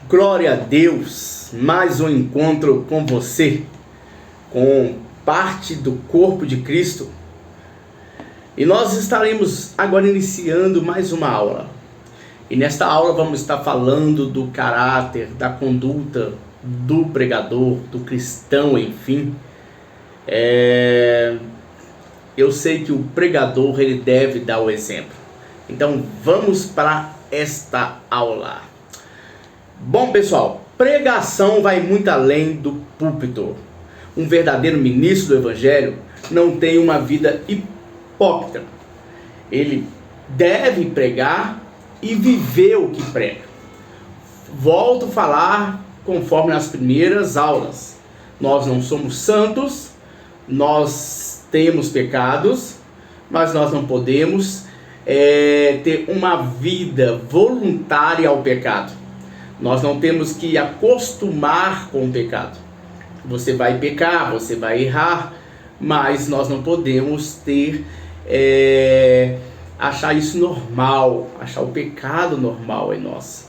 Glória a Deus, mais um encontro com você, com parte do corpo de Cristo. E nós estaremos agora iniciando mais uma aula. E nesta aula vamos estar falando do caráter, da conduta do pregador, do cristão, enfim. Eu sei que o pregador ele deve dar o exemplo. Então vamos para esta aula. Bom, pessoal, pregação vai muito além do púlpito. Um verdadeiro ministro do evangelho não tem uma vida hipócrita. Ele deve pregar e viver o que prega. Volto a falar conforme nas primeiras aulas. Nós não somos santos, nós temos pecados, mas nós não podemos ter uma vida voluntária ao pecado. Nós não temos que acostumar com o pecado. Você vai pecar, você vai errar, mas nós não podemos achar isso normal, achar o pecado normal em nós.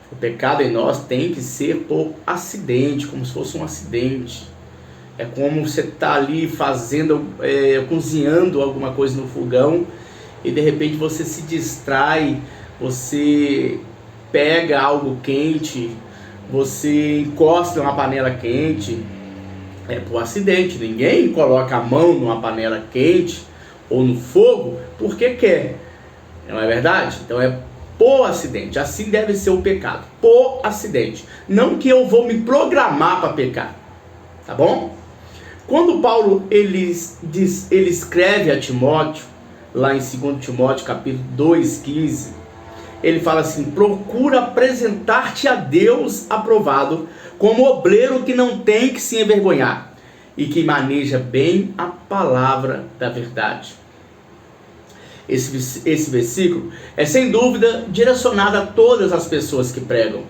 O pecado em nós tem que ser por acidente, como se fosse um acidente. É como você está ali cozinhando alguma coisa no fogão e de repente você se distrai, você pega algo quente, você encosta numa panela quente, é por acidente. Ninguém coloca a mão numa panela quente ou no fogo porque quer, não é verdade? Então é por acidente. Assim deve ser o pecado, por acidente. Não que eu vou me programar para pecar, tá bom? Quando Paulo ele escreve a Timóteo, lá em 2 Timóteo capítulo 2:15, ele fala assim: procura apresentar-te a Deus aprovado, como obreiro que não tem que se envergonhar e que maneja bem a palavra da verdade. Esse versículo é sem dúvida direcionado a todas as pessoas que pregam,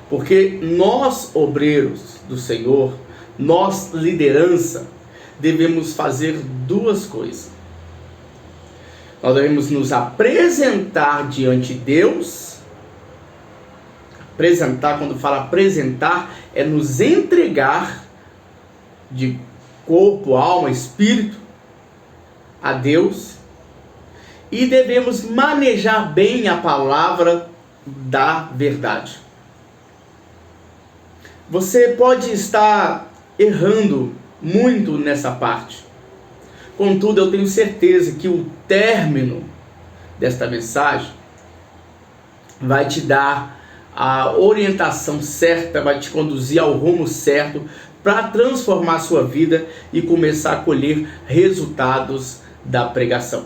porque nós, obreiros do Senhor, nós, liderança, devemos fazer duas coisas. Nós devemos nos apresentar diante de Deus. Apresentar, quando fala apresentar, é nos entregar de corpo, alma, espírito a Deus. E devemos manejar bem a palavra da verdade. Você pode estar errando muito nessa parte. Contudo, eu tenho certeza que o término desta mensagem vai te dar a orientação certa, vai te conduzir ao rumo certo para transformar a sua vida e começar a colher resultados da pregação.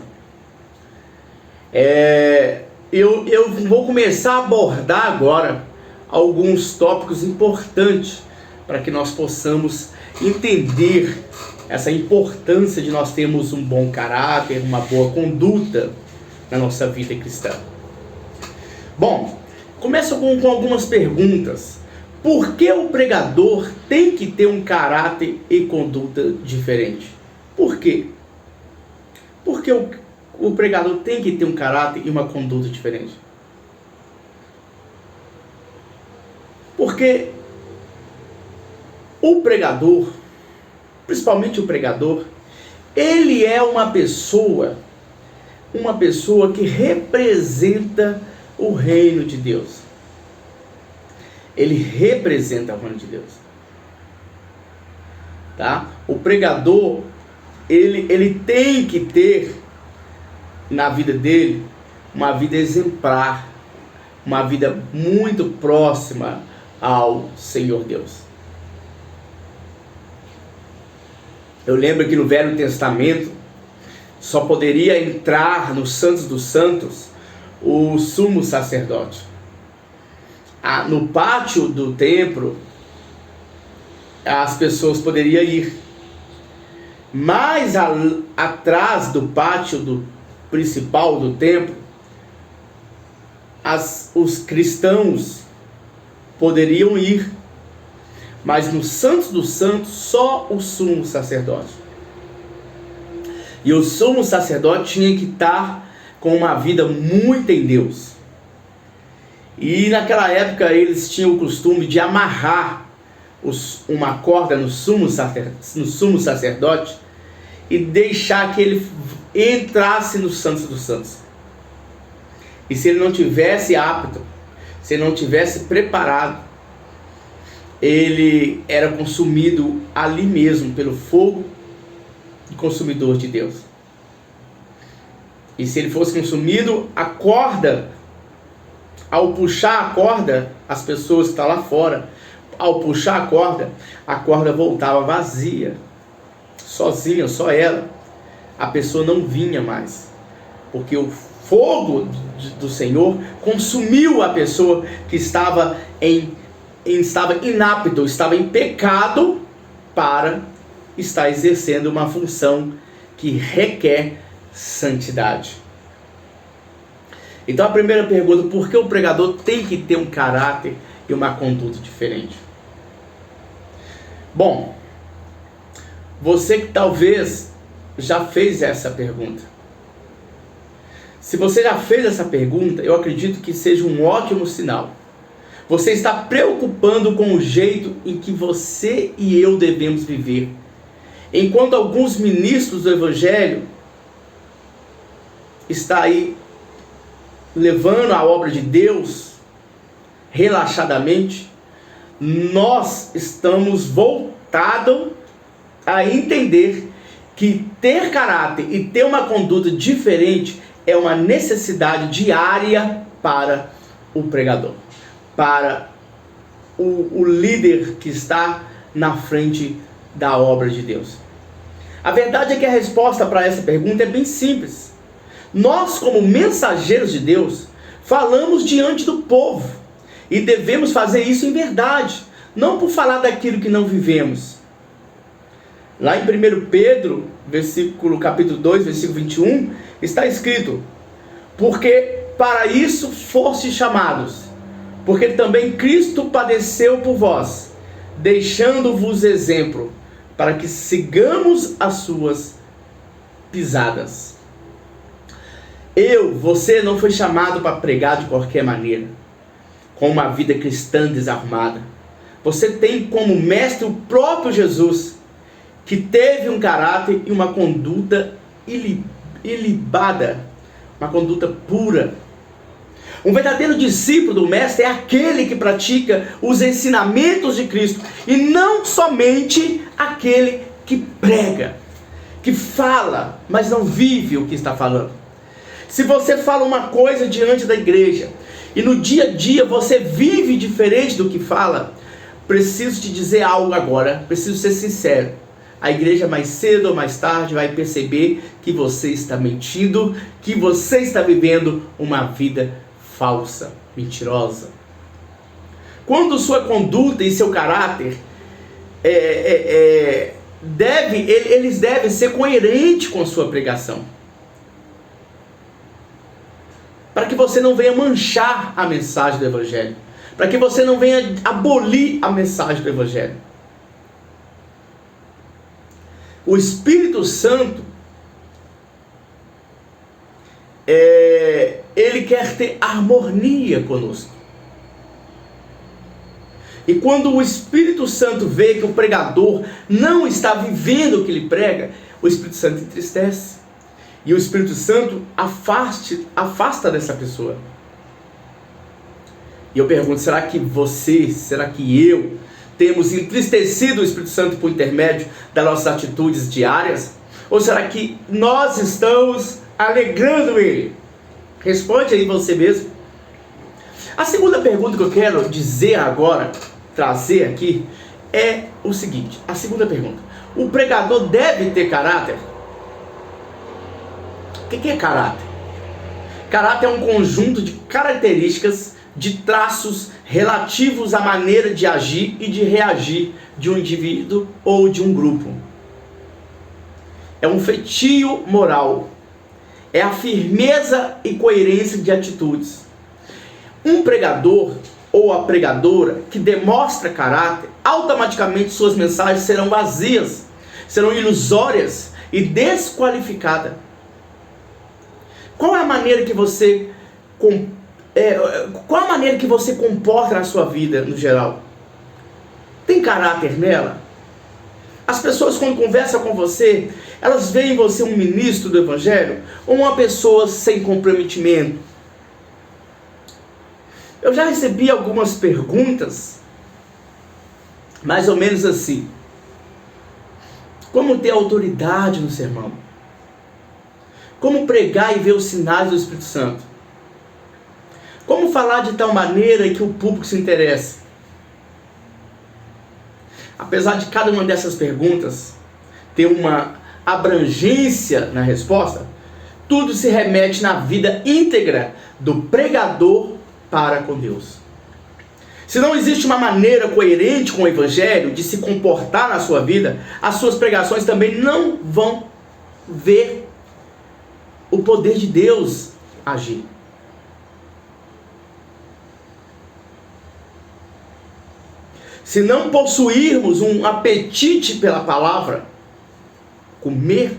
Eu vou começar a abordar agora alguns tópicos importantes para que nós possamos entender essa importância de nós termos um bom caráter, uma boa conduta na nossa vida cristã. Bom, começo com algumas perguntas. Por que o pregador tem que ter um caráter e conduta diferente? Por quê? Por que o pregador tem que ter um caráter e uma conduta diferente? Porque o pregador, principalmente o pregador, ele é uma pessoa que representa o reino de Deus. Ele representa o reino de Deus. Tá? O pregador, ele tem que ter na vida dele uma vida exemplar, uma vida muito próxima ao Senhor Deus. Eu lembro que no Velho Testamento só poderia entrar no Santos dos Santos o sumo sacerdote. No pátio do templo as pessoas poderiam ir, mas atrás do pátio principal do templo os cristãos poderiam ir. Mas no Santos dos Santos, só o sumo sacerdote. E o sumo sacerdote tinha que estar com uma vida muito em Deus. E naquela época eles tinham o costume de amarrar uma corda no sumo sacerdote e deixar que ele entrasse no Santos dos Santos. E se ele não tivesse apto, se ele não tivesse preparado, ele era consumido ali mesmo pelo fogo consumidor de Deus. E se ele fosse consumido, a corda, ao puxar a corda, as pessoas que estão lá fora, ao puxar a corda voltava vazia, sozinha, só ela. A pessoa não vinha mais, porque o fogo do Senhor consumiu a pessoa que estava inapto, estava em pecado para estar exercendo uma função que requer santidade. Então a primeira pergunta: por que o pregador tem que ter um caráter e uma conduta diferente? Bom, você que talvez já fez essa pergunta. Se você já fez essa pergunta, eu acredito que seja um ótimo sinal. Você está preocupando com o jeito em que você e eu devemos viver. Enquanto alguns ministros do Evangelho estão aí levando a obra de Deus relaxadamente, nós estamos voltados a entender que ter caráter e ter uma conduta diferente é uma necessidade diária para o pregador, para o líder que está na frente da obra de Deus. A verdade é que a resposta para essa pergunta é bem simples. Nós, como mensageiros de Deus, falamos diante do povo e devemos fazer isso em verdade, não por falar daquilo que não vivemos. Lá em 1 Pedro, capítulo 2, versículo 21, está escrito: porque para isso fostes chamados, porque também Cristo padeceu por vós, deixando-vos exemplo, para que sigamos as suas pisadas. Você não foi chamado para pregar de qualquer maneira, com uma vida cristã desarrumada. Você tem como mestre o próprio Jesus, que teve um caráter e uma conduta ilibada, uma conduta pura. Um verdadeiro discípulo do mestre é aquele que pratica os ensinamentos de Cristo, e não somente aquele que prega, que fala, mas não vive o que está falando. Se você fala uma coisa diante da igreja, e no dia a dia você vive diferente do que fala, preciso te dizer algo agora, preciso ser sincero. A igreja mais cedo ou mais tarde vai perceber que você está mentindo, que você está vivendo uma vida falsa, mentirosa. Quando sua conduta e seu caráter eles devem ser coerentes com a sua pregação, para que você não venha manchar a mensagem do Evangelho, para que você não venha abolir a mensagem do Evangelho. O Espírito Santo, ele quer ter harmonia conosco. E quando o Espírito Santo vê que o pregador não está vivendo o que ele prega, o Espírito Santo entristece. E o Espírito Santo afasta dessa pessoa. E eu pergunto, será que eu temos entristecido o Espírito Santo por intermédio das nossas atitudes diárias? Ou será que nós estamos alegrando ele? Responde aí você mesmo. A segunda pergunta que eu quero dizer agora, trazer aqui, é o seguinte. A segunda pergunta: o pregador deve ter caráter? O que é caráter? Caráter é um conjunto de características, de traços relativos à maneira de agir e de reagir de um indivíduo ou de um grupo. É um feitio moral. É a firmeza e coerência de atitudes. Um pregador ou a pregadora que demonstra caráter, automaticamente suas mensagens serão vazias, serão ilusórias e desqualificadas. Qual é a maneira que você qual a maneira que você comporta na sua vida no geral? Tem caráter nela? As pessoas, quando conversam com você, elas veem em você um ministro do Evangelho ou uma pessoa sem comprometimento? Eu já recebi algumas perguntas, mais ou menos assim: como ter autoridade no sermão? Como pregar e ver os sinais do Espírito Santo? Como falar de tal maneira que o público se interesse? Apesar de cada uma dessas perguntas ter uma abrangência na resposta, tudo se remete na vida íntegra do pregador para com Deus. Se não existe uma maneira coerente com o Evangelho de se comportar na sua vida, as suas pregações também não vão ver o poder de Deus agir. Se não possuirmos um apetite pela palavra, comer,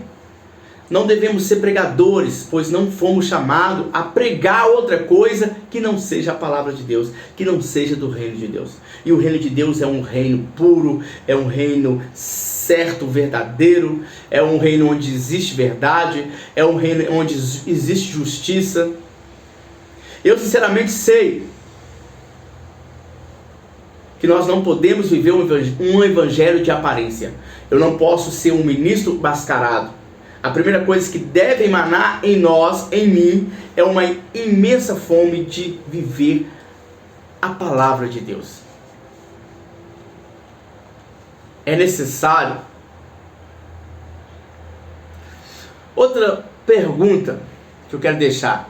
não devemos ser pregadores, pois não fomos chamados a pregar outra coisa que não seja a palavra de Deus, que não seja do reino de Deus. E o reino de Deus é um reino puro, é um reino certo, verdadeiro, é um reino onde existe verdade, é um reino onde existe justiça. Eu sinceramente sei que nós não podemos viver um evangelho de aparência. Eu não posso ser um ministro mascarado. A primeira coisa que deve emanar em nós, em mim, é uma imensa fome de viver a palavra de Deus. É necessário. Outra pergunta que eu quero deixar: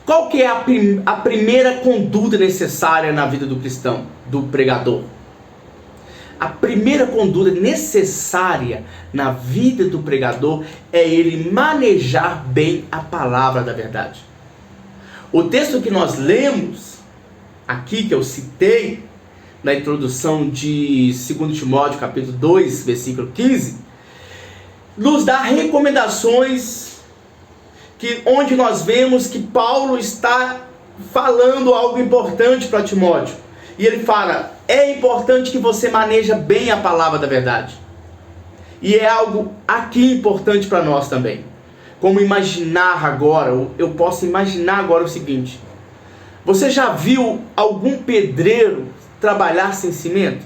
qual que é a primeira conduta necessária na vida do cristão, do pregador? A primeira conduta necessária na vida do pregador é ele manejar bem a palavra da verdade. O texto que nós lemos aqui, que eu citei na introdução de 2 Timóteo capítulo 2, versículo 15, nos dá recomendações onde nós vemos que Paulo está falando algo importante para Timóteo. E ele fala: é importante que você maneje bem a palavra da verdade. E é algo aqui importante para nós também. Como imaginar agora, eu posso imaginar agora o seguinte: você já viu algum pedreiro trabalhar sem cimento?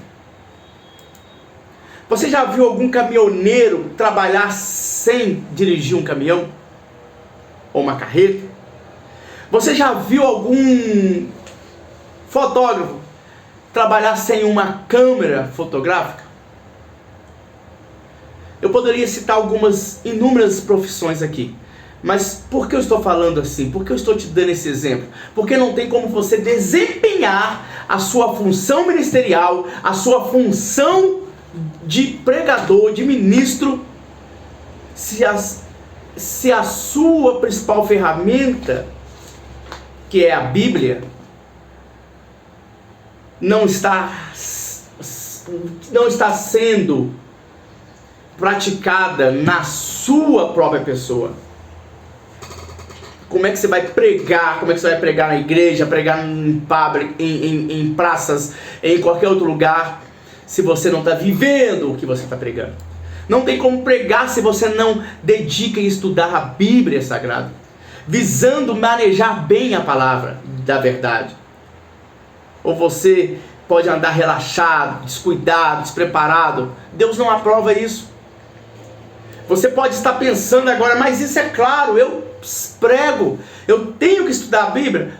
Você já viu algum caminhoneiro trabalhar sem dirigir um caminhão? Ou uma carreta? Você já viu algum fotógrafo trabalhar sem uma câmera fotográfica? Eu poderia citar inúmeras profissões aqui. Mas por que eu estou falando assim? Por que eu estou te dando esse exemplo? Porque não tem como você desempenhar a sua função ministerial, a sua função de pregador, de ministro, se a sua principal ferramenta, que é a Bíblia, não está sendo praticada na sua própria pessoa. Como é que você vai pregar? Como é que você vai pregar na igreja, pregar em praças, em qualquer outro lugar, se você não está vivendo o que você está pregando? Não tem como pregar se você não dedica em estudar a Bíblia Sagrada, visando manejar bem a palavra da verdade. Ou você pode andar relaxado, descuidado, despreparado. Deus não aprova isso. Você pode estar pensando agora: mas isso é claro, eu prego, eu tenho que estudar a Bíblia.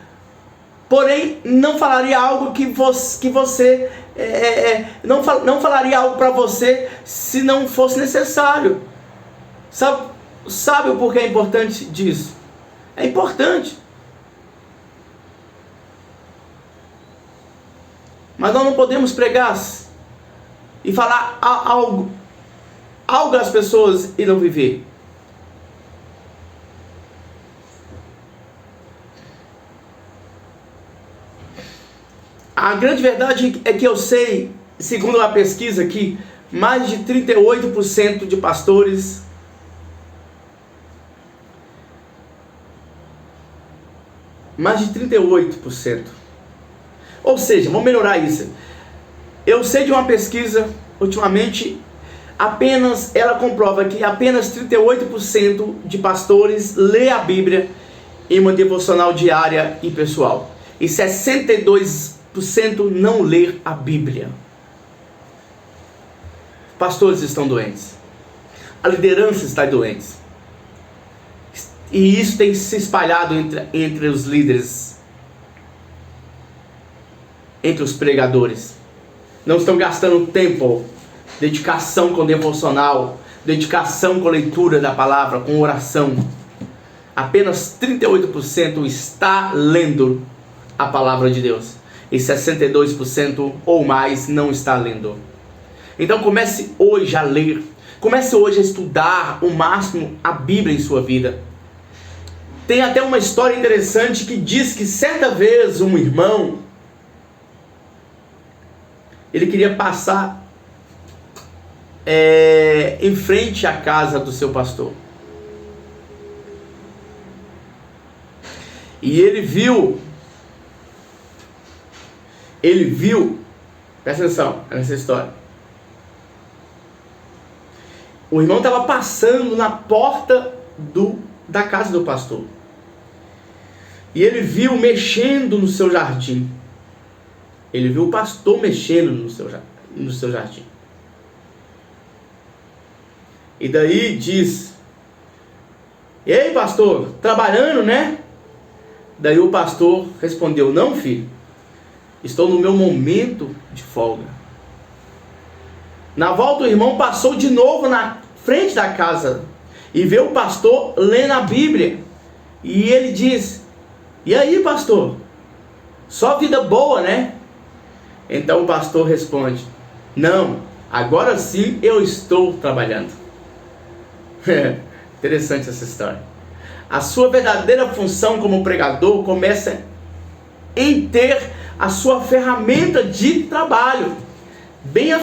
Porém, não falaria algo que você não falaria algo para você se não fosse necessário. Sabe o porquê é importante disso? É importante. Mas nós não podemos pregar e falar algo às pessoas e não viver. A grande verdade é que eu sei, segundo uma pesquisa aqui, mais de 38% de pastores mais de 38%. Ou seja, vamos melhorar isso. Eu sei de uma pesquisa, ultimamente, ela comprova que apenas 38% de pastores lê a Bíblia em uma devocional diária e pessoal. E 62% não lê a Bíblia. Pastores estão doentes. A liderança está doente. E isso tem se espalhado entre os líderes, entre os pregadores. Não estão gastando tempo, dedicação com devocional, dedicação com leitura da palavra, com oração. Apenas 38% está lendo a palavra de Deus. E 62% ou mais não está lendo. Então comece hoje a ler. Comece hoje a estudar o máximo a Bíblia em sua vida. Tem até uma história interessante que diz que certa vez um irmão, ele queria passar em frente à casa do seu pastor. E ele viu, presta atenção nessa história. O irmão estava passando na porta da casa do pastor. E ele viu mexendo no seu jardim. Ele viu o pastor mexendo no seu jardim. E daí diz: "Ei, pastor, trabalhando, né?" Daí o pastor respondeu: "Não, filho, estou no meu momento de folga." Na volta o irmão passou de novo na frente da casa e vê o pastor lendo a Bíblia. E ele diz: "E aí, pastor? Só vida boa, né?" Então o pastor responde: "Não, agora sim eu estou trabalhando." Interessante essa história. A sua verdadeira função como pregador começa em ter a sua ferramenta de trabalho bem